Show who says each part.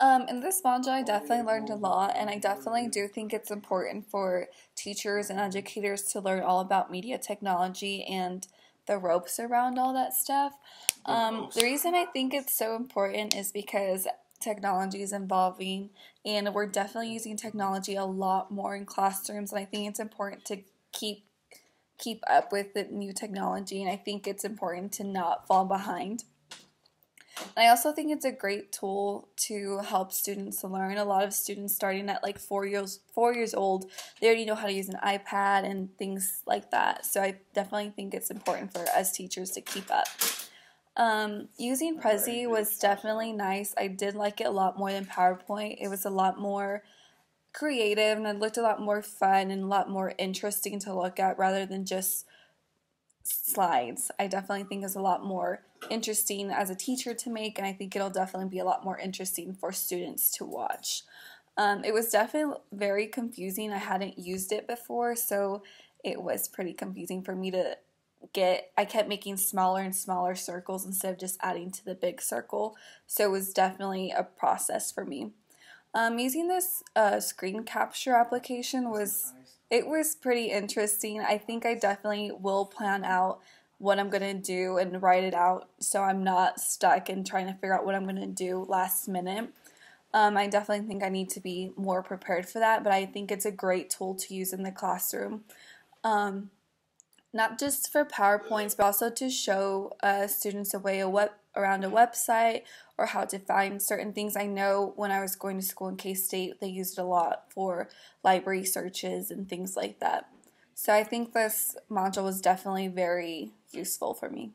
Speaker 1: In this module, I definitely learned a lot, and I definitely do think it's important for teachers and educators to learn all about media technology and the ropes around all that stuff. The reason I think it's so important is because technology is evolving, and we're definitely using technology a lot more in classrooms, and I think it's important to keep up with the new technology, and I think it's important to not fall behind. And I also think it's a great tool to help students learn. A lot of students starting at like 4 years old, they already know how to use an iPad and things like that. So I definitely think it's important for us teachers to keep up. Using Prezi was definitely nice. I did like it a lot more than PowerPoint. It was a lot more creative and it looked a lot more fun and a lot more interesting to look at rather than just slides. I definitely think is a lot more interesting as a teacher to make, and I think it'll definitely be a lot more interesting for students to watch. It was definitely very confusing. I hadn't used it before, so it was pretty confusing for me to get. I kept making smaller and smaller circles instead of just adding to the big circle, so it was definitely a process for me. Using this screen capture application was pretty interesting. I think I definitely will plan out what I'm going to do and write it out so I'm not stuck and trying to figure out what I'm going to do last minute. I definitely think I need to be more prepared for that, but I think it's a great tool to use in the classroom. Not just for PowerPoints, but also to show students a way around a website or how to find certain things. I know when I was going to school in K-State, they used it a lot for library searches and things like that. So I think this module was definitely very useful for me.